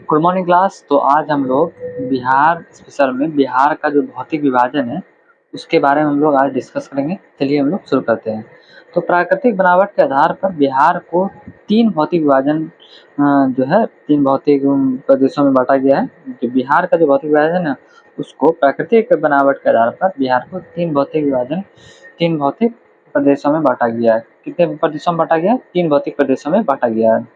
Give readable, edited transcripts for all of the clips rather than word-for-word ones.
Good morning class. तो आज हम लोग बिहार स्पेशल में बिहार का जो भौतिक विभाजन है उसके बारे में हम लोग आज डिस्कस करेंगे। चलिए हम लोग शुरू करते हैं। तो प्राकृतिक बनावट के आधार पर बिहार को तीन भौतिक विभाजन जो है तीन भौतिक प्रदेशों में बांटा गया है। जो बिहार का जो भौतिक विभाजन है उसको प्राकृतिक बनावट के आधार पर बिहार को तीन भौतिक प्रदेशों में बांटा गया है। कितने प्रदेशों में बांटा गया है? तीन भौतिक प्रदेशों में बांटा गया है।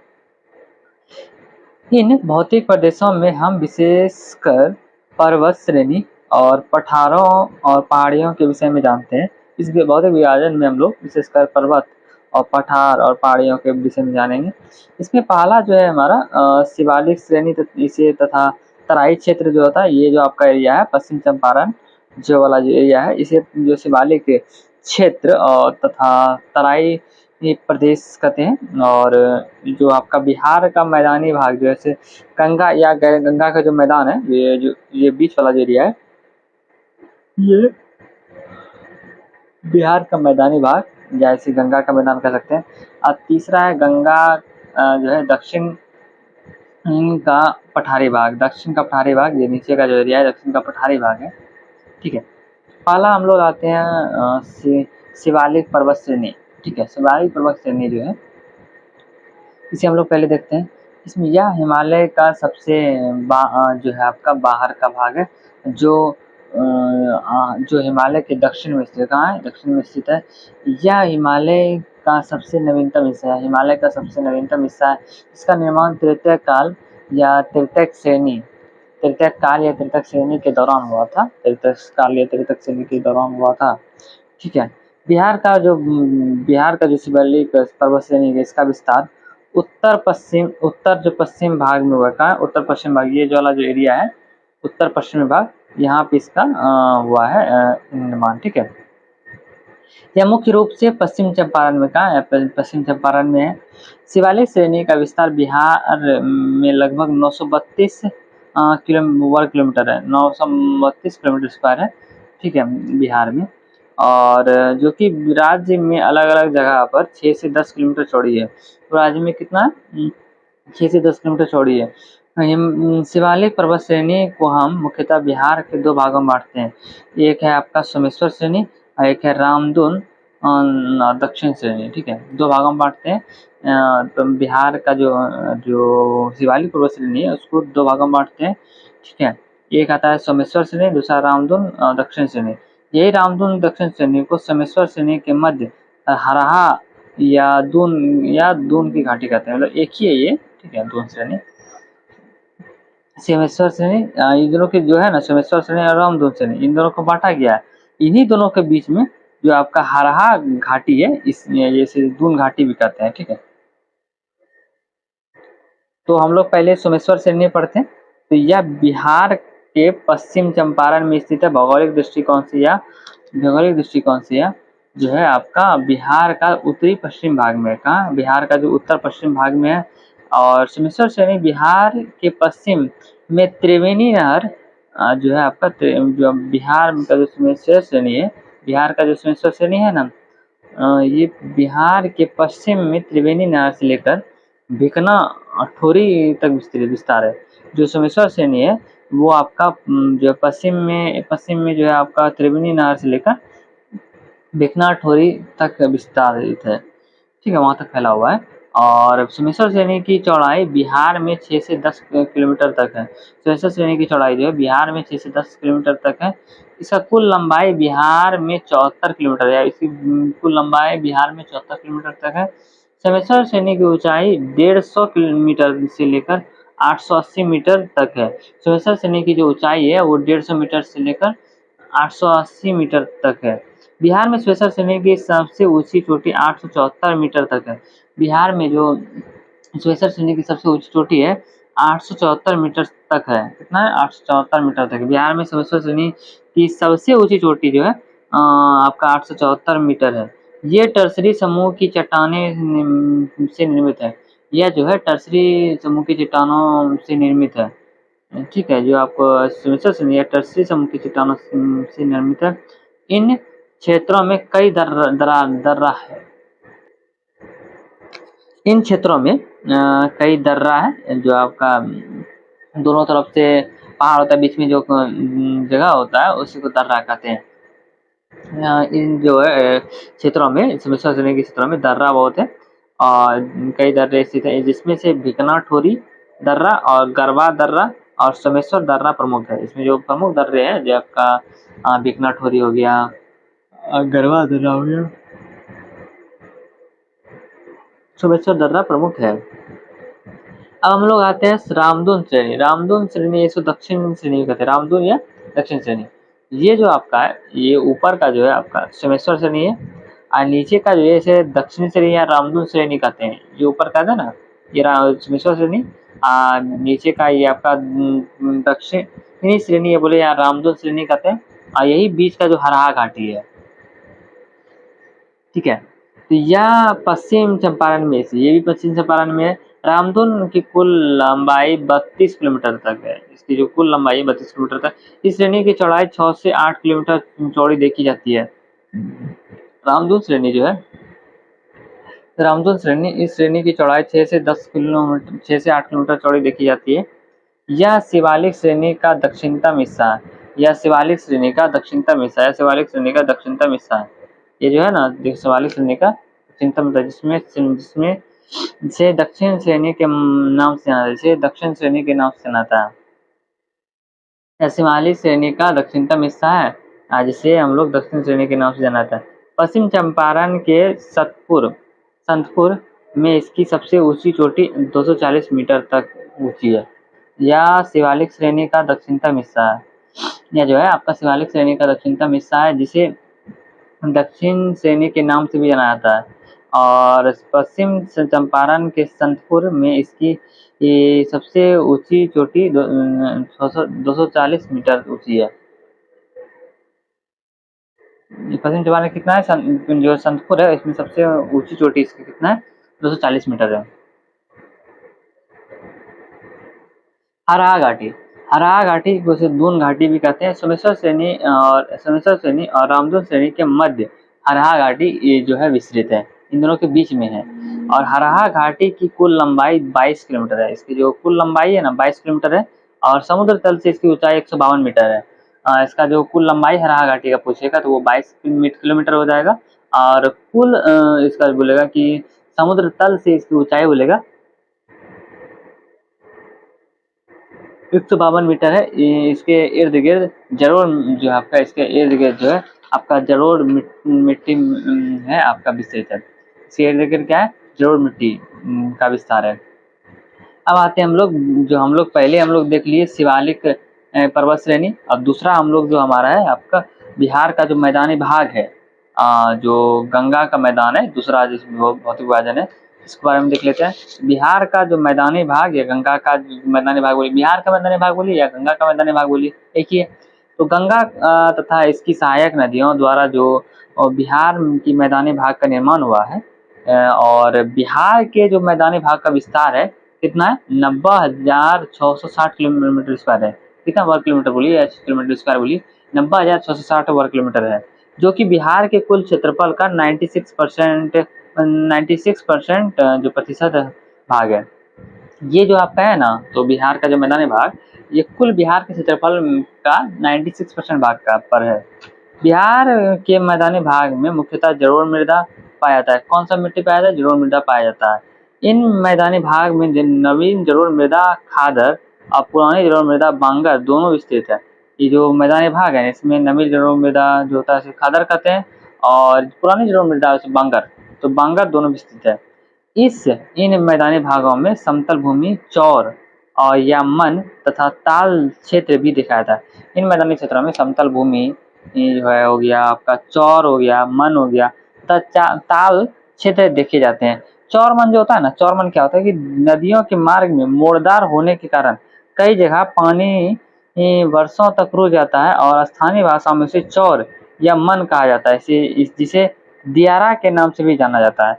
इन भौतिक प्रदेशों में हम विशेषकर पर्वत श्रेणी और पठारों और पहाड़ियों के विषय में जानते हैं। इस भौतिक विभाजन में हम लोग विशेषकर पर्वत और पठार और पहाड़ियों के विषय में जानेंगे। इसमें पहला जो है हमारा शिवालिक श्रेणी इसे तथा तराई क्षेत्र जो होता है, ये जो आपका एरिया है पश्चिम चंपारण जो वाला जो एरिया है, इसे जो शिवालिक क्षेत्र और तथा तराई प्रदेश कहते हैं। और जो आपका बिहार का मैदानी भाग जैसे गंगा का जो मैदान है, ये बीच वाला जो एरिया है, ये बिहार का मैदानी भाग जैसे गंगा का मैदान कह सकते हैं। और तीसरा है गंगा जो है दक्षिण का पठारी भाग, ये नीचे का जो एरिया है दक्षिण का पठारी भाग है। ठीक है। पहला हम लोग आते हैं शिवालिक पर्वत श्रेणी। ठीक है, शिवालिक पर्वत श्रेणी जो है इसे हम लोग पहले देखते हैं। इसमें यह हिमालय का सबसे जो है आपका बाहर का भाग है, जो हिमालय के दक्षिण में स्थित कहाँ है? दक्षिण में स्थित है। यह हिमालय का सबसे नवीनतम हिस्सा है। इसका निर्माण तृतीय काल या तृतीयक श्रेणी के दौरान हुआ था। ठीक है। बिहार का जो शिवालिक पर्वत श्रेणी है, इसका विस्तार उत्तर पश्चिम भाग में हुआ है। उत्तर पश्चिम भाग, ये जो वाला जो एरिया है उत्तर पश्चिमी भाग, यहाँ पे इसका हुआ है निर्माण। ठीक है। यह मुख्य रूप से पश्चिम चंपारण में है। शिवालिक श्रेणी का विस्तार बिहार में लगभग 932 वर्ग किलोमीटर है। 932 किलोमीटर स्क्वायर है। ठीक है, बिहार में। और जो कि राज्य में अलग अलग जगह पर 6 से 10 किलोमीटर चौड़ी है। तो राज्य में कितना है? 6 से 10 किलोमीटर चौड़ी है। शिवालिक पर्वत श्रेणी को हम मुख्यतः बिहार के दो भागों में बांटते हैं। एक है आपका सोमेश्वर श्रेणी और एक है रामधुन दक्षिण श्रेणी। ठीक है, दो भागों में बांटते हैं। तो बिहार का जो शिवालिक पर्वत श्रेणी है उसको दो भागों में बांटते हैं। ठीक है, एक आता है सोमेश्वर श्रेणी, दूसरा रामधुन दक्षिण श्रेणी। यही रामधुन दक्षिण श्रेणी को सोमेश्वर श्रेणी के मध्य हरहा या दून की घाटी कहते हैं। मतलब एक ही है ये। ठीक है, दून श्रेणी, सोमेश्वर श्रेणी, इन दोनों के जो है ना, सोमेश्वर श्रेणी और रामधुन श्रेणी, इन दोनों को बांटा गया है। इन्हीं दोनों के बीच में जो आपका हरहा घाटी है, इसे दून घाटी भी कहते हैं। ठीक है, तो हम लोग पहले सोमेश्वर श्रेणी पढ़ते हैं। तो यह बिहार के पश्चिम चंपारण में स्थित है। भौगोलिक दृष्टिकोण से यह जो है आपका बिहार का उत्तरी पश्चिम भाग में है। कहाँ? बिहार का जो उत्तर पश्चिम भाग में है। और सोमेश्वर श्रेणी बिहार के पश्चिम में त्रिवेणी नहर जो है आपका जो बिहार का जो सोमेश्वर श्रेणी है ना, ये बिहार के पश्चिम में त्रिवेणी नहर से लेकर भिकना ठोरी तक विस्तार है। जो सोमेश्वर श्रेणी है वो आपका जो पश्चिम में जो है आपका त्रिवेणी नहर से लेकर भिकना ठोरी तक विस्तारित है। ठीक है, वहाँ तक फैला हुआ है। और सोमेश्वर श्रेणी की चौड़ाई बिहार में 6 से 10 किलोमीटर तक है। सोमेश्वर श्रेणी की चौड़ाई जो है बिहार में 6 से 10 किलोमीटर तक है। इसका कुल लंबाई बिहार में 74 किलोमीटर है। इसकी कुल लंबाई बिहार में 74 किलोमीटर तक है। सोमेश्वर श्रेणी की ऊंचाई 150 मीटर से लेकर 880 मीटर तक है। सोमेश्वर श्रेणी की जो ऊंचाई है वो 150 मीटर से लेकर 880 मीटर तक है। बिहार में सोमेश्वर श्रेणी की सबसे ऊंची चोटी 874 मीटर तक है। बिहार में जो सोमेश्वर श्रेणी की सबसे ऊंची चोटी है 874 मीटर तक है। कितना है? 874 मीटर तक। बिहार में सोमेश्वर श्रेणी की सबसे ऊंची चोटी जो है आपका 874 मीटर है। ये टर्सरी समूह की चट्टानें से निर्मित है। यह जो है टर्सरी समूह की चट्टानों से निर्मित है। ठीक है, जो आपको सोमेश्वर श्रेणी टर्सरी समूह की चट्टानों से निर्मित है। इन क्षेत्रों में कई दर्रा है। इन क्षेत्रों में कई दर्रा है, जो आपका दोनों तरफ से पहाड़ होता है, बीच में जो जगह होता है उसी को दर्रा कहते हैं। इन जो है क्षेत्रों में, सोमेश्वर श्रेणी के क्षेत्रों में दर्रा बहुत है और कई दर्रे स्थित है, जिसमें से भिकना ठोरी दर्रा और गरबा दर्रा और सोमेश्वर दर्रा प्रमुख है। इसमें जो प्रमुख दर्रे हैं, जो आपका भिकना ठोरी हो गया, गरबा दर्रा हो गया, सोमेश्वर दर्रा प्रमुख है। अब हम लोग आते हैं रामधुन श्रेणी। रामधुन श्रेणी इसको दक्षिण श्रेणी कहते हैं, रामधुन या दक्षिण श्रेणी। ये जो आपका है, ये ऊपर का जो है आपका सोमेश्वर श्रेणी है और नीचे का जो है इसे दक्षिण श्रेणी या रामधुन श्रेणी कहते हैं। जो ऊपर का था ना, ये सोमेश्वर श्रेणी, नीचे का ये आपका दक्षिणी श्रेणी है बोले, या रामधुन श्रेणी कहते हैं। और यही बीच का जो हरहा घाटी है, ठीक है। तो यह पश्चिम चंपारण में से, ये भी पश्चिम चंपारण में है। रामधुन की कुल लंबाई 32 किलोमीटर तक है। इसकी जो कुल लंबाई है 32 किलोमीटर तक। इस श्रेणी की चौड़ाई 6 से 8 किलोमीटर चौड़ी देखी जाती है। रामधुन श्रेणी जो है, रामधुन श्रेणी, इस श्रेणी की चौड़ाई 6 से 8 किलोमीटर चौड़ी देखी जाती है। यह शिवालिक श्रेणी का दक्षिणतम हिस्सा है। यह शिवालिक श्रेणी का दक्षिणतम हिस्सा है। शिवालिक श्रेणी का दक्षिणतम हिस्सा है। ये जो है ना, शिवालिक श्रेणी का दक्षिणतम, जिसमें से दक्षिण श्रेणी के नाम से जाना, जैसे दक्षिण श्रेणी के नाम से जाता है। यह शिवालिक श्रेणी का दक्षिणतम हिस्सा है, जिसे हम लोग दक्षिण श्रेणी के नाम से जाना है। पश्चिम चंपारण के संतपुर में इसकी सबसे ऊंची चोटी 240 मीटर तक ऊंची है। यह शिवालिक श्रेणी का दक्षिणतम हिस्सा है। यह जो है आपका शिवालिक श्रेणी का दक्षिणतम हिस्सा है, जिसे दक्षिण श्रेणी के नाम से भी जाना जाता है। और पश्चिम चंपारण के संतपुर में इसकी ये सबसे ऊंची चोटी 240 मीटर ऊंची है। पश्चिम चंपारण कितना है, जो संतपुर है इसमें सबसे ऊंची चोटी इसकी कितना है, 240 मीटर है। हरहा घाटी, हरहा घाटी को दून घाटी भी कहते हैं। सोमेश्वर श्रेणी और रामधुन श्रेणी के मध्य हरहा घाटी ये जो है विस्तृत है, इन दोनों के बीच में है। और हरहा घाटी की कुल लंबाई 22 किलोमीटर है। इसकी जो कुल लंबाई है ना 22 किलोमीटर है और समुद्र तल से इसकी ऊंचाई 152 मीटर है। इसका जो कुल लंबाई हरहा घाटी का पूछेगा तो वो 22 किलोमीटर हो जाएगा। और कुल इसका बोलेगा कि समुद्र तल से इसकी ऊंचाई बोलेगा 152 मीटर है। इसके इर्द गिर्द जरूर जो है आपका, इसके इर्द गिर्द जो है आपका जरूर मिट्टी है आपका विस्तृत है। इसके इर्द गिर्द क्या है, जरूर मिट्टी का विस्तार है। अब आते हैं हम लोग पहले हम लोग देख लिए शिवालिक पर्वत श्रेणी। अब दूसरा हम लोग जो हमारा है आपका बिहार का जो मैदानी भाग है, जो गंगा का मैदान है, दूसरा जिसमें भौतिक विभाजन है, इसके बारे में देख लेते हैं। बिहार का जो मैदानी भाग या गंगा का मैदानी भाग बोलिए, बिहार का मैदानी भाग बोलिए या गंगा का मैदानी भाग बोलिए, एक ही है। तो गंगा तथा इसकी सहायक नदियों द्वारा जो बिहार की मैदानी भाग का निर्माण हुआ है, और बिहार के जो मैदानी भाग का विस्तार है कितना है, 90,660 किलोमीटर स्क्वायर है। कितना वर्ग किलोमीटर बोलिए या किलोमीटर स्क्वायर बोलिए, 90,660 वर्ग किलोमीटर है, जो कि बिहार के कुल क्षेत्रफल का 96% जो प्रतिशत भाग है। ये जो आपका है ना, तो बिहार का जो मैदानी भाग, ये कुल बिहार के क्षेत्रफल का 96% भाग का पर है। बिहार के मैदानी भाग में मुख्यतः जलोढ़ मृदा पाया जाता है। कौन सा मिट्टी पाया जाता है, जलोढ़ मृदा पाया जाता है। इन मैदानी भाग में नवीन जलोढ़ मृदा खादर और पुरानी जलोढ़ मृदा बांगर दोनों विस्तृत है। ये जो मैदानी भाग है इसमें नवीन जलोढ़ मृदा जो होता है इसे खादर कहते हैं, और पुरानी जलोढ़ मृदा उसे बांगर, तो बांगर दोनों विस्तृत है। इन मैदानी भागों में समतल भूमि, चौर और या मन तथा ताल क्षेत्र भी दिखाया था। इन मैदानी क्षेत्रों में समतल भूमि जो है हो गया आपका, चौर हो गया, मन हो गया तथा ताल क्षेत्र देखे जाते हैं। चौर मन जो होता है ना, चौर मन क्या होता है कि नदियों के मार्ग में मोड़दार होने के कारण कई जगह पानी वर्षों तक रुक जाता है और स्थानीय भाषा में उसे चौर या मन कहा जाता है, जिसे दियारा के नाम से भी जाना जाता है।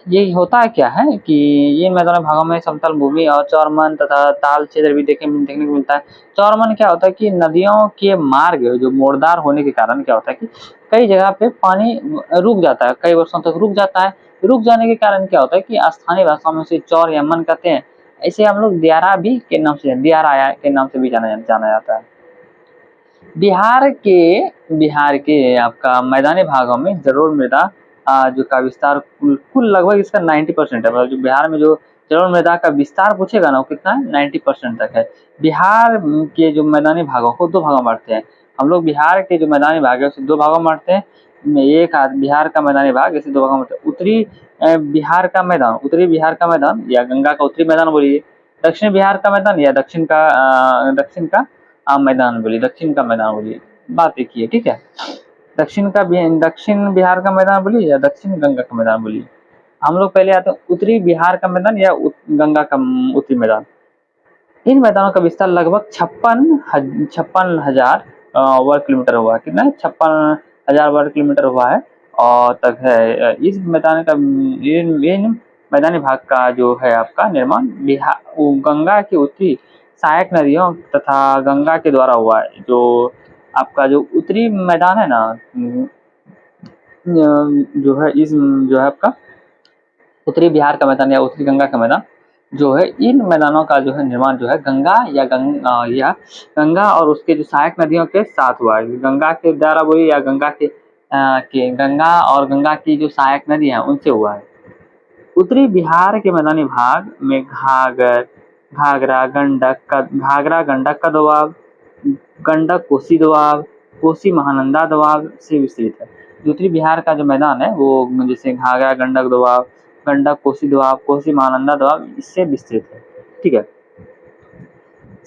ये होता है क्या है कि इन मैदानी भागों में समतल भूमि और चौरमन तथा ताल क्षेत्र भी देखने को मिलता है। चौरमन क्या होता है कि नदियों के मार्ग जो मोड़दार होने के कारण क्या होता है कि कई जगह पे पानी रुक जाता है, कई वर्षों तक रुक जाता है। रुक जाने के कारण क्या होता है कि स्थानीय भाषाओं में उसे चौर या मन कहते हैं। इसे हम लोग दियारा भी के नाम से, दियारा के नाम से भी जाना जाता है। बिहार के आपका मैदानी भागों में जलोढ़ मृदा जो का विस्तार कुल लगभग इसका 90% है। मतलब जो बिहार में जो जलोढ़ मृदा का विस्तार पूछेगा ना, वो कितना है, 90% तक है। बिहार के जो मैदानी भागों को दो भागों में बांटते हैं हम लोग। बिहार के जो मैदानी भाग है उसे दो भागों में बांटते हैं। एक बिहार का मैदानी भाग इसे दो भागों में बांटते हैं। उत्तरी बिहार का मैदान या गंगा का उत्तरी मैदान बोलिए, दक्षिण बिहार का मैदान या दक्षिण का मैदान बोलिए, दक्षिण का मैदान बोलिए, बात एक ही है, ठीक है। दक्षिण बिहार का मैदान बोलिए या दक्षिण गंगा का मैदान बोलिए। हम लोग पहले आते हैं उत्तरी बिहार का मैदान या गंगा का उत्तरी मैदान। इन मैदानों का विस्तार लगभग 56,000 वर्ग किलोमीटर हुआ है। कितना है? 56,000 वर्ग किलोमीटर हुआ है और तक है। इस इन मैदानी भाग का जो है आपका निर्माण गंगा की उत्तरी सहायक नदियों तथा गंगा के द्वारा हुआ है। जो आपका जो उत्तरी मैदान है ना, जो है आपका उत्तरी बिहार का मैदान या उत्तरी गंगा का मैदान जो है, इन मैदानों का जो है निर्माण जो है गंगा और उसके जो सहायक नदियों के साथ हुआ है। गंगा के द्वारा बोलिए या गंगा और गंगा की जो सहायक नदी है उनसे हुआ है। उत्तरी बिहार के मैदानी भाग में घाघरा गंडक का दोआब, गंडक कोसी दोआब, कोसी महानंदा दोआब से विस्तृत है। उत्तरी बिहार का जो मैदान है वो जैसे घाघरा गंडक दोआब, गंडक कोसी दोआब, कोसी महानंदा दोआब इससे विस्तृत है, ठीक है।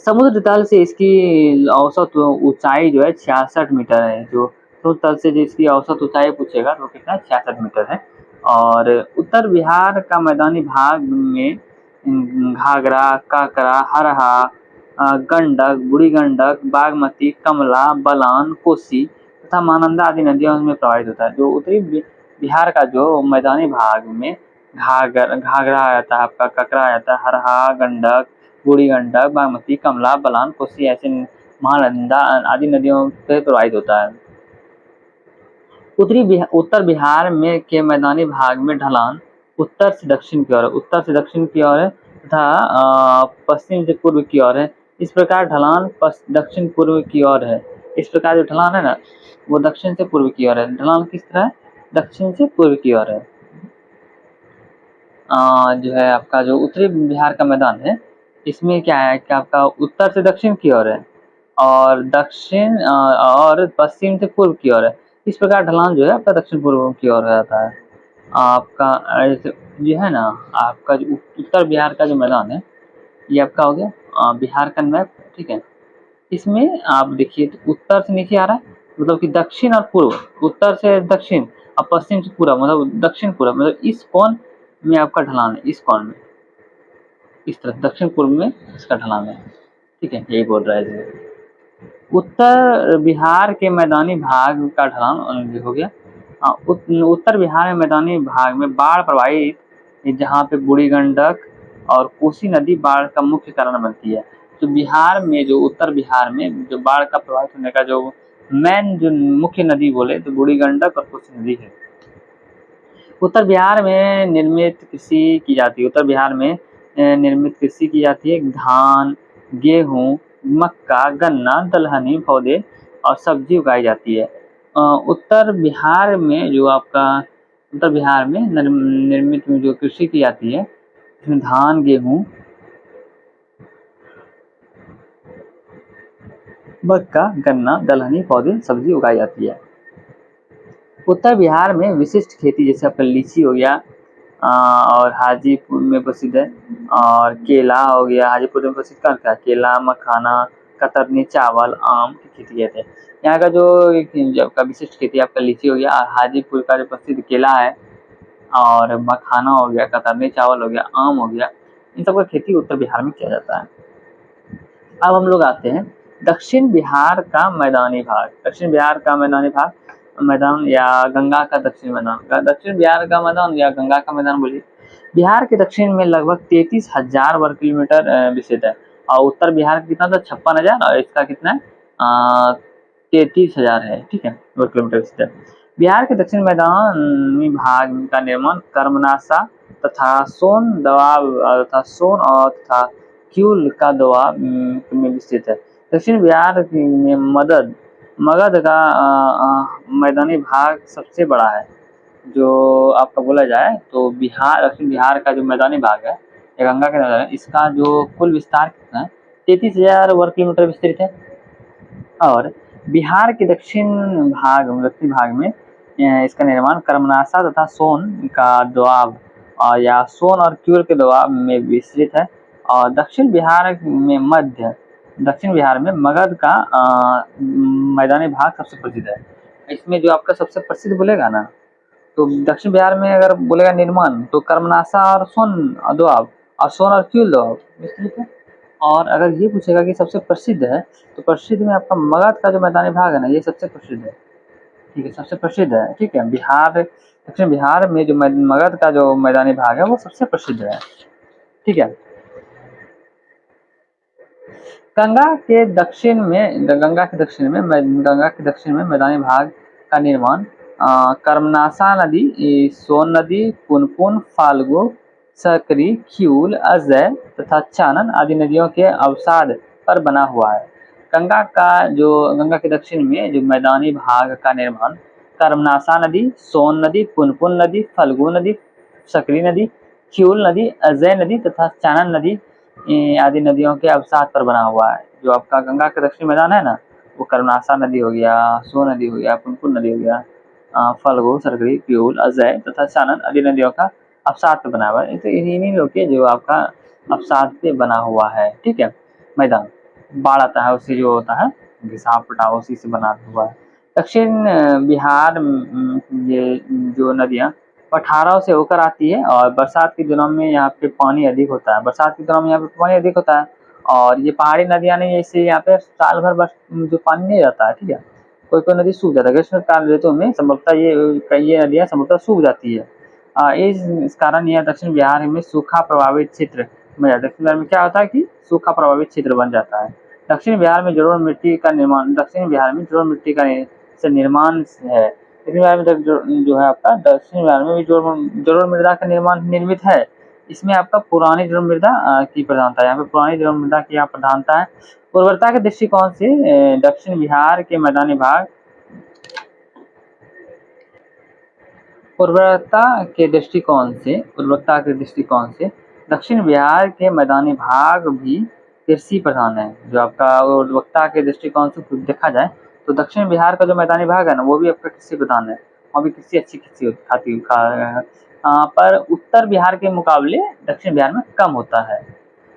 समुद्र तल से इसकी औसत ऊंचाई जो है 66 मीटर है। जो समुद्र तल से जिसकी औसत ऊंचाई पूछेगा तो कितना 66 मीटर है। और उत्तर बिहार का मैदानी भाग में घाघरा, काकरा, हरहा, गंडक, बूढ़ी गंडक, बागमती, कमला, बलान, कोसी तथा महानंदा आदि नदियों में प्रवाहित होता है। जो उत्तरी बिहार का जो मैदानी भाग में घाघरा आ जाता है, आपका ककरा आ जाता है, हरहा, गंडक, बूढ़ी गंडक, बागमती, कमला, बलान, कोसी ऐसे महानंदा आदि नदियों से प्रवाहित होता है। उत्तर बिहार में के मैदानी भाग में ढलान उत्तर से दक्षिण की ओर है तथा पश्चिम से पूर्व की ओर है। इस प्रकार ढलान दक्षिण पूर्व की ओर है। इस प्रकार जो ढलान है ना वो दक्षिण से पूर्व की ओर है। ढलान किस तरह है? दक्षिण से पूर्व की ओर है। जो है आपका जो उत्तरी बिहार का मैदान है इसमें क्या है कि आपका उत्तर से दक्षिण की ओर है और दक्षिण और पश्चिम से पूर्व की ओर है। इस प्रकार ढलान जो है आपका दक्षिण पूर्व की ओर जाता है। आपका जो है ना आपका जो उत्तर बिहार का जो मैदान है ये आपका हो गया बिहार का मैप, ठीक है। इसमें आप देखिए तो उत्तर से नीचे आ रहा है मतलब कि दक्षिण और पूर्व, उत्तर से दक्षिण और पश्चिम से पूर्व मतलब दक्षिण पूर्व, मतलब इस कोण में आपका ढलान है, इस कोण में इस तरफ दक्षिण पूर्व में इसका ढलान है, ठीक है। यही बोल रहा है। उत्तर बिहार के मैदानी भाग का ढलान हो गया। उत्तर बिहार में मैदानी भाग में बाढ़ प्रभावित जहाँ पे बूढ़ी गंडक और कोसी नदी बाढ़ का मुख्य कारण बनती है। तो बिहार में जो उत्तर बिहार में जो बाढ़ का प्रभावित होने का जो मेन जो मुख्य नदी बोले तो बूढ़ी गंडक और कोसी नदी है। उत्तर बिहार में निर्मित कृषि की जाती है। उत्तर बिहार में निर्मित कृषि की जाती है। धान, गेहूँ, मक्का, गन्ना, दलहनी पौधे और सब्जी उगाई जाती है। उत्तर बिहार में जो आपका उत्तर बिहार में निर्मित जो कृषि की जाती है उसमें धान, गेहूँ, मक्का, गन्ना, दलहनी पौधे, सब्जी उगाई जाती है। उत्तर बिहार में विशिष्ट खेती जैसे आपका लीची हो गया और हाजीपुर में प्रसिद्ध है, और केला हो गया। हाजीपुर में प्रसिद्ध क्या? केला, मखाना, कतरनी, चावल, आम की खेती कहते हैं। यहाँ का जो आपका विशिष्ट खेती आपका लीची हो गया, और हाजीपुर का जो प्रसिद्ध केला है, और मखाना हो गया, कतरनी चावल हो गया, आम हो गया, इन सब का खेती उत्तर बिहार में किया जाता है। अब हम लोग आते हैं दक्षिण बिहार का मैदानी भाग। दक्षिण बिहार का मैदानी भाग मैदान या गंगा का दक्षिण मैदान, दक्षिण बिहार का मैदान या गंगा का मैदान बोलिए। बिहार के दक्षिण में लगभग 33,000 वर्ग किलोमीटर विस्तृत है और उत्तर बिहार का कितना था 56,000 और इसका कितना है 33,000 है, ठीक है, वर्ग किलोमीटर विस्तृत है। बिहार के दक्षिण मैदानी भाग का निर्माण कर्मनाशा तथा सोन दोआब तथा सोन और तथा क्यूल का दोआब में विस्तृत है। दक्षिण बिहार में मगध का मैदानी भाग सबसे बड़ा है। जो आपका बोला जाए तो दक्षिण बिहार का जो मैदानी भाग है या गंगा के नजर है, इसका जो कुल विस्तार कितना है 33,000 वर्ग किलोमीटर विस्तृत है। और बिहार के दक्षिण भाग में इसका निर्माण कर्मनाशा तथा सोन का दोआब या सोन और क्यूल के दोआब में विस्तृत है। और दक्षिण बिहार में मगध का मैदानी भाग सबसे प्रसिद्ध है। इसमें जो आपका सबसे प्रसिद्ध बोलेगा ना, तो दक्षिण बिहार में अगर बोलेगा निर्माण तो कर्मनाशा और सोन दोआब और सोन और क्यूल दोआब विस्तृत है। और अगर ये पूछेगा कि सबसे प्रसिद्ध है तो प्रसिद्ध में आपका मगध का जो मैदानी भाग है ना, ये सबसे प्रसिद्ध है, ठीक है, सबसे प्रसिद्ध है, ठीक है। दक्षिण बिहार में जो मगध का जो मैदानी भाग है वो सबसे प्रसिद्ध है, ठीक है। गंगा के दक्षिण में मैदानी भाग का निर्माण कर्मनाशा नदी, सोन नदी, पुनपुन, फाल्गु, सकरी, क्यूल, अजय तथा चानन आदि नदियों के अवसाद पर बना हुआ है। गंगा के दक्षिण में जो मैदानी भाग का निर्माण कर्मनाशा नदी, सोन नदी, पुनपुन नदी, फल्गु नदी, सकरी नदी, क्यूल नदी, अजय नदी तथा चानन नदी आदि नदियों के अवसाद पर बना हुआ है। जो आपका गंगा का दक्षिणी मैदान है ना, वो कर्मनाशा नदी हो गया, सोन नदी हो गया, पुनपुन नदी हो गया, फल्गु, सकरी, क्यूल, अजय तथा चानन आदि नदियों का अवसाद पे बना हुआ है। तो इन्हीं लोग के जो आपका अवसाद पे बना हुआ है, ठीक है, मैदान बाढ़ आता है उससे जो होता है घिसाव पटाव उसी से बना हुआ है। दक्षिण बिहार ये जो नदियाँ पठारों से होकर आती है और बरसात के दिनों में यहाँ पे पानी अधिक होता है। बरसात के दिनों में यहाँ पे पानी अधिक होता है और ये पहाड़ी नदियाँ नहीं, इससे यहाँ पे साल भर जो पानी नहीं रहता है, ठीक है। कोई नदी सूख जाता है। ग्रीष्मकाल ऋतु में संभवतः ये नदियाँ संभवतः सूख जाती है। इस कारण यह दक्षिण बिहार में सूखा प्रभावित क्षेत्र में दक्षिण बिहार में क्या होता है कि सूखा प्रभावित क्षेत्र बन जाता है। दक्षिण बिहार में जलोढ़ मिट्टी का निर्माण से निर्माण है। दक्षिण बिहार में जो है आपका दक्षिण बिहार में भी जलोढ़ मृदा का निर्माण निर्मित है। इसमें आपका पुरानी जलोढ़ मृदा की प्रधानता है। यहाँ पे पुरानी जलोढ़ मृदा की यहाँ प्रधानता है। उर्वरता के दृष्टिकोण से दक्षिण बिहार के मैदानी भाग उर्वरता के दृष्टिकोण से दक्षिण बिहार के मैदानी भाग भी कृषि प्रधान है। जो आपका उर्वरता के दृष्टिकोण से देखा जाए तो दक्षिण बिहार का जो मैदानी भाग है ना, वो भी आपका कृषि प्रधान है। वहाँ भी कृषि अच्छी खाती पर उत्तर बिहार के मुकाबले दक्षिण बिहार में कम होता है।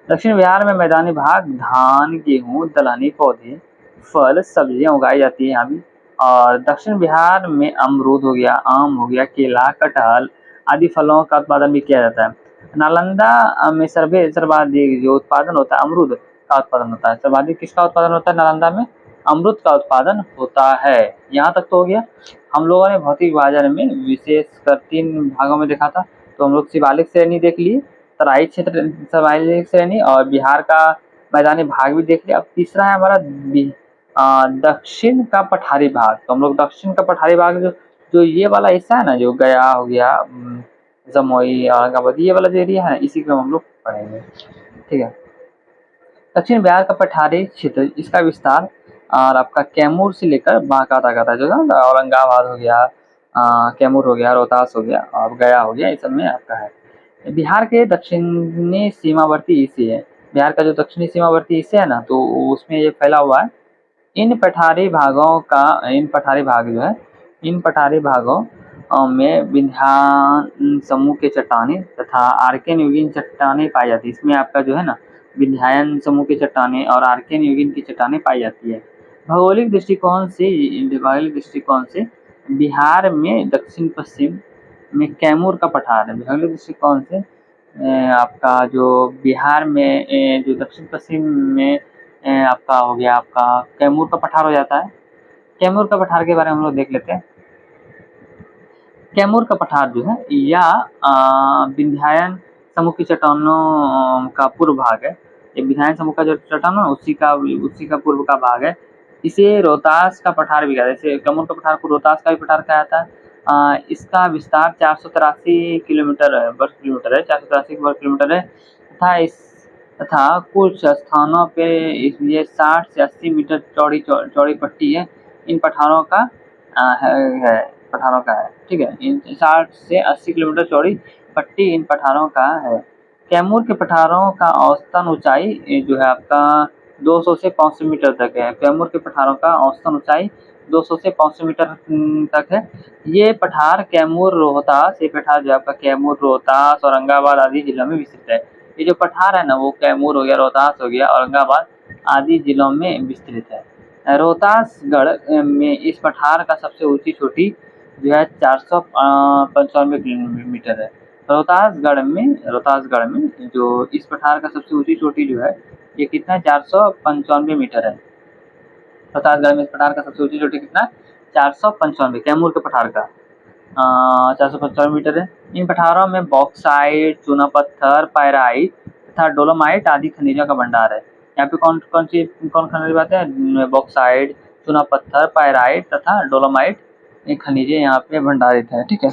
दक्षिण बिहार में मैदानी भाग धान, गेहूँ, दलहनी पौधे, फल, सब्जियां उगाई जाती है यहाँ भी। और दक्षिण बिहार में अमरूद हो गया, आम हो गया, केला, कटहल आदि फलों का उत्पादन भी किया जाता है। नालंदा में सर्वाधिक जो उत्पादन होता है अमरूद का उत्पादन होता है। सर्वाधिक किसका उत्पादन होता है? नालंदा में अमरूद का उत्पादन होता है। यहाँ तक तो हो गया। हम लोगों ने भौतिक विभाजन में विशेषकर 3 भागों में देखा था। तो हम लोग शिवालिक श्रेणी देख लिए, तराई क्षेत्र शिवालिक श्रेणी और बिहार का मैदानी भाग भी देख लिया। अब तीसरा है हमारा दक्षिण का पठारी भाग। तो हम लोग दक्षिण का पठारी भाग जो ये वाला हिस्सा है ना, जो गया हो गया, जमुई, औरंगाबाद, ये वाला जो एरिया है इसी को हम लोग पढ़ेंगे, ठीक है। दक्षिण बिहार का पठारी क्षेत्र, इसका विस्तार और आपका कैमूर से लेकर बांका तक आता है। जो ना औरंगाबाद हो गया, कैमूर हो गया, रोहतास हो गया और गया हो गया, इस सब में आपका है। बिहार के दक्षिणी सीमावर्ती हिस्से है। बिहार का जो दक्षिणी सीमावर्ती हिस्से है ना, तो उसमें ये फैला हुआ है। इन पठारी भागों में विंध्यान समूह के चट्टानें तथा आर्कियन युगीन चट्टानें पाई जाती है। इसमें आपका जो है ना विंध्यान समूह की चट्टानें और आर्कियन युगीन की चट्टानें पाई जाती है। भौगोलिक दृष्टिकोण से बिहार में दक्षिण पश्चिम में कैमूर का पठार है। भौगोलिक दृष्टिकोण से आपका जो बिहार में जो दक्षिण पश्चिम में आपका हो गया, आपका कैमूर का पठार हो जाता है। कैमूर का पठार के बारे में हम लोग देख लेते हैं। कैमूर का पठार जो है या विंध्यायन समूह की चट्टानों का पूर्व भाग है। ये विंध्यायन समूह का जो चट्टान है उसी का पूर्व का भाग है। इसे रोहतास का पठार भी कहते हैं। जैसे कैमूर का पठार को रोहतास का भी पठार कहा जाता है। इसका विस्तार 483 किलोमीटर वर्ग किलोमीटर है, 483 वर्ग किलोमीटर है तथा कुछ स्थानों पे ये 60 से 80 मीटर चौड़ी पट्टी है। इन पठारों का है पठारों का है, ठीक है। इन 60 से 80 किलोमीटर चौड़ी पट्टी इन पठारों का है। कैमूर के पठारों का औसतन ऊंचाई जो है आपका 200 से 500 मीटर तक है। कैमूर के पठारों का औसतन ऊंचाई 200 से 500 मीटर तक है। ये पठार कैमूर रोहतास, ये पठार जो आपका कैमूर रोहतास औरंगाबाद आदि जिलों में विस्तृत है। ये जो पठार है ना वो कैमूर हो गया, रोहतास हो गया, औरंगाबाद आदि जिलों में विस्तृत है। रोहतासगढ़ में इस पठार का सबसे ऊंची चोटी जो है 495 किलोमीटर है। रोहतासगढ़ में जो इस पठार का सबसे ऊंची चोटी जो है ये कितना है 495 मीटर है। रोहतासगढ़ में इस पठार का सबसे ऊंची चोटी कितना है 495, कैमूर के पठार का 495 मीटर है। इन पठारों में बॉक्साइट, चूना पत्थर, पायराइट तथा डोलोमाइट आदि खनिजों का भंडार है। यहाँ पे कौन खनिज बातें हैं? बॉक्साइट, चूना पत्थर, पायराइट तथा डोलोमाइट ये खनिजें यहाँ पे भंडारित है, ठीक है।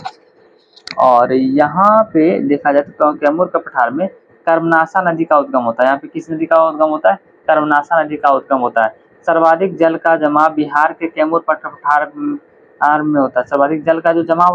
और यहाँ पे देखा जाए तो कैमूर के पठार में कर्मनाशा नदी का उद्गम होता है। यहाँ पे किस नदी का उद्गम होता है? कर्मनाशा नदी का उद्गम होता है। सर्वाधिक जल का जमाव बिहार के कैमूर पठार में होता है। सर्वाधिक जल का जो जमाव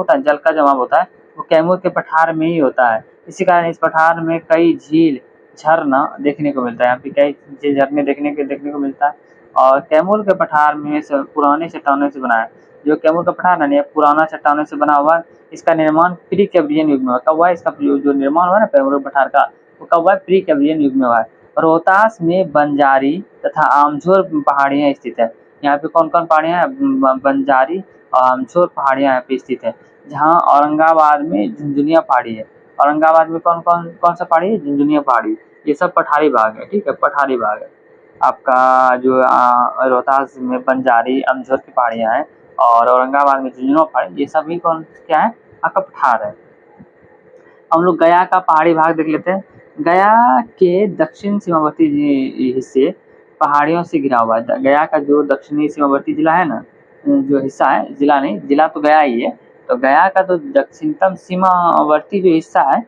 होता है वो कैमूर के पठार में ही होता है। इसी कारण इस पठार में कई झील, झरना देखने को मिलता है। यहाँ पे कई झरने देखने को मिलता है। और कैमूर के पठार में पुराने चट्टानों से बना है। जो कैमूर का पठार है पुराना चट्टानों से बना हुआ है। इसका निर्माण प्री कैम्ब्रियन युग में हुआ। कब हुआ इसका जो निर्माण हुआ ना कैमूर पठार का, वो कब हुआ? प्री कैम्ब्रियन युग में हुआ है। रोहतास में बंजारी तथा आमझोर पहाड़ियां स्थित है। यहाँ पे कौन कौन पहाड़ियां हैं? बंजारी और आमझोर पहाड़ियां यहाँ पे स्थित है। जहाँ औरंगाबाद में झुनझुनिया पहाड़ी है। औरंगाबाद में कौन सा पहाड़ी है? झुनझुनिया पहाड़ी। ये सब पठारी भाग है, ठीक है, पठारी भाग है। आपका जो रोहतास में बंजारी, अमझोर की पहाड़ियां हैं और औरंगाबाद में झुनझुनिया पहाड़ी, ये सभी क्या है? आपका पठार है। हम लोग गया का पहाड़ी भाग देख लेते हैं। गया के दक्षिण सीमावर्ती हिस्से पहाड़ियों से घिरा हुआ है। गया का जो दक्षिणी सीमावर्ती जिला है ना, जो हिस्सा है, जिला नहीं, जिला तो गया ही है। तो गया का तो दक्षिणतम सीमावर्ती जो हिस्सा है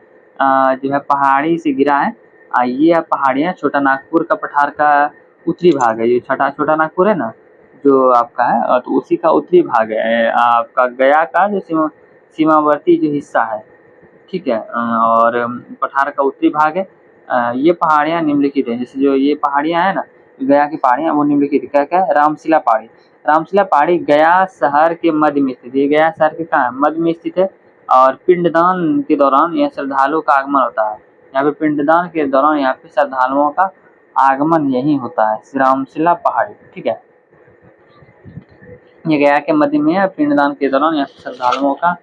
जो है पहाड़ी से घिरा है। ये पहाड़ियाँ छोटा नागपुर का पठार का उत्तरी भाग है। ये छोटा नागपुर है ना जो आपका है, तो उसी का उत्तरी भाग है आपका गया का जो सीमावर्ती जो हिस्सा है, ठीक है। और पठार का उत्तरी भाग है। ये पहाड़ियाँ निम्नलिखित हैं। जैसे जो ये पहाड़ियाँ हैं ना, गया की पहाड़ियाँ वो निम्नलिखित क्या क्या है? रामशिला पहाड़ी। रामशिला पहाड़ी गया शहर के मध्य में स्थित है। ये गया शहर के कहाँ है? मध्य में स्थित है। और पिंडदान के दौरान यहाँ श्रद्धालुओं का आगमन होता है। यहाँ पे पिंडदान के दौरान यहाँ पे श्रद्धालुओं का आगमन यही होता है, रामशिला पहाड़ी, ठीक है। ये गया के मध्य में है। पिंडदान के दौरान यहाँ श्रद्धालुओं का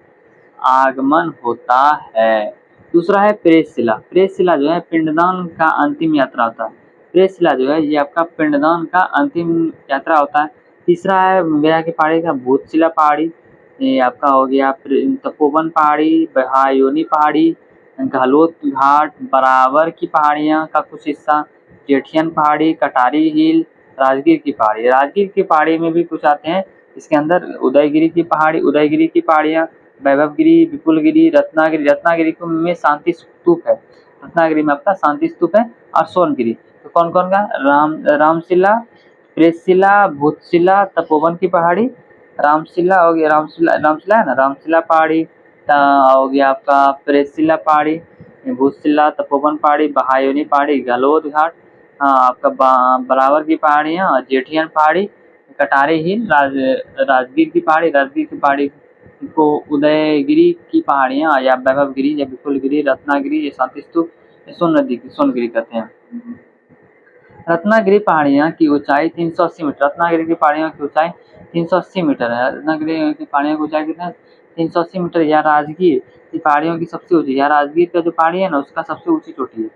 आगमन होता है। दूसरा है प्रेसशिला। प्रेसशिला जो है पिंडदान का अंतिम यात्रा होता है। प्रेसशिला जो है ये आपका पिंडदान का अंतिम यात्रा होता है। तीसरा है गया की पहाड़ी का भूतशिला पहाड़ी। ये आपका हो गया तपोवन पहाड़ी, बहायोनी पहाड़ी, गहलोत घाट, बराबर की पहाड़ियाँ का कुछ हिस्सा, जेठियन पहाड़ी, कटारी हिल, राजगीर की पहाड़ी। राजगीर की पहाड़ी में भी कुछ आते हैं इसके अंदर। उदयगिरी की पहाड़ियाँ, वैभवगिरी, विपुलगिरी, रत्नागिरी में शांति स्तूप है। रत्नागिरी में आपका शांति स्तूप है। और सोनगिरी। तो कौन कौन का? रामशिला, प्रेसशिला, भूतशिला, तपोवन की पहाड़ी, रामशिला हो गया, रामशिला है ना, रामशिला पहाड़ी हो गया आपका, प्रेसशिला पहाड़ी, भूतशिला, तपोवन पहाड़ी, बहायोनी पहाड़ी, गहलोत घाट, आपका बराबर की पहाड़ियाँ, जेठियन पहाड़ी, कटारी हिल, राजगीर की पहाड़ी को उदयगिरी की पहाड़ियाँ या वैभवगिरी या विपुलगिरी, रत्नागिरी या शांति स्तूप, सोनगिरी कहते हैं। रत्नागिरी पहाड़ियाँ की ऊंचाई 380 मीटर। रत्नागिरी की पहाड़ियों की ऊंचाई 380 मीटर है। रत्नागिरी की पहाड़ियों की ऊंचाई कितना है? 380 मीटर। या राजगीर की पहाड़ियों की सबसे ऊंची, या राजगीर का जो पहाड़ी है ना उसका सबसे ऊंची चोटी है।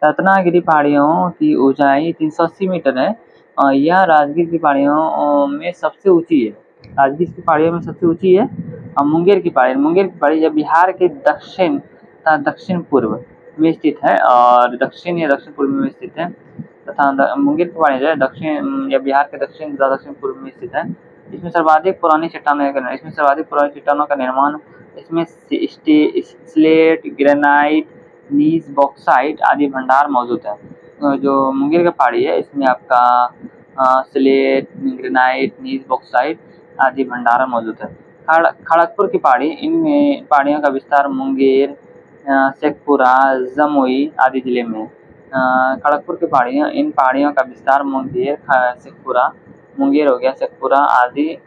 रत्नागिरी पहाड़ियों की ऊंचाई 380 मीटर है। यह राजगीर की पहाड़ियों में सबसे ऊंची है। राजगीर की पहाड़ियों में सबसे ऊंची है मुंगेर की पहाड़ी यह बिहार के दक्षिण तथा दक्षिण पूर्व में स्थित है और दक्षिण या दक्षिण पूर्व में स्थित है तथा मुंगेर की पहाड़ी जो है दक्षिण या बिहार के दक्षिण तथा दक्षिण पूर्व में स्थित है। इसमें सर्वाधिक पुरानी चट्टानों का निर्माण इसमें स्लेट, ग्रेनाइट, नीस, बॉक्साइट आदि भंडार मौजूद है। जो मुंगेर का पहाड़ी है इसमें आपका स्लेट, ग्रेनाइट, नीस, बॉक्साइट आदि भंडार मौजूद है। खड़गपुर की पहाड़ी, इन पहाड़ियों का विस्तार मुंगेर, शेखपुरा, जमुई आदि जिले में। खड़गपुर की पहाड़ियाँ, इन पहाड़ियों का विस्तार मुंगेर, शेखपुरा, मुंगेर हो गया, शेखपुरा आदि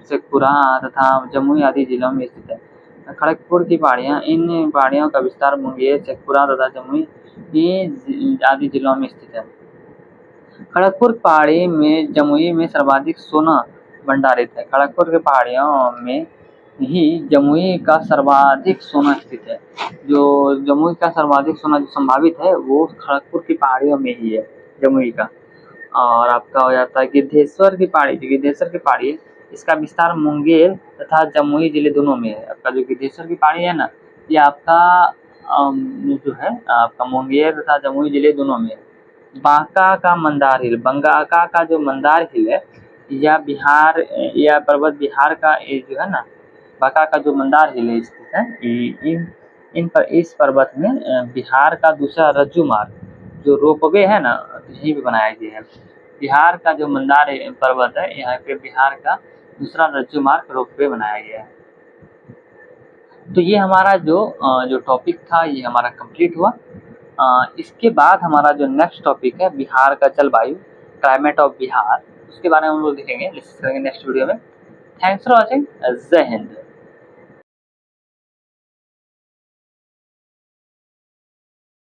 शेखपुरा तथा जमुई आदि जिलों में स्थित है। खड़गपुर की पहाड़ियाँ, इन पहाड़ियों का विस्तार मुंगेर, शेखपुरा तथा जमुई आदि जिलों में स्थित है। खड़गपुर पहाड़ी में जमुई में सर्वाधिक सोना भंडारित है। खड़गपुर के पहाड़ियों में ही जमुई का सर्वाधिक सोना स्थित है। जो जमुई का सर्वाधिक सोना जो संभावित है वो खड़गपुर की पहाड़ियों में ही है, जमुई का। और आपका हो जाता है गिद्धेश्वर की पहाड़ी। जो गिद्धेश्वर की पहाड़ी है इसका विस्तार मुंगेर तथा जमुई जिले दोनों में है। आपका जो गिद्धेश्वर की पहाड़ी है ना, ये आपका जो है आपका मुंगेर तथा जमुई जिले दोनों में है। बांका का मंदार हिल, बांका का जो मंदार हिल है यह पर्वत बिहार का जो है ना, बांका का जो मंदार हिल स्थित है, इस पर्वत में बिहार का दूसरा रज्जू मार्ग जो रोपवे है ना, यहीं पे बनाया गया है। बिहार का जो मंदार पर्वत है यहाँ पे बिहार का दूसरा रज्जू मार्ग रोपवे बनाया गया है। तो ये हमारा जो टॉपिक था ये हमारा कंप्लीट हुआ। इसके बाद हमारा जो नेक्स्ट टॉपिक है बिहार का जलवायु, क्लाइमेट ऑफ बिहार, उसके बारे में हम लोग देखेंगे, डिस्कस करेंगे नेक्स्ट वीडियो में। Thanks for watching. जय हिंद।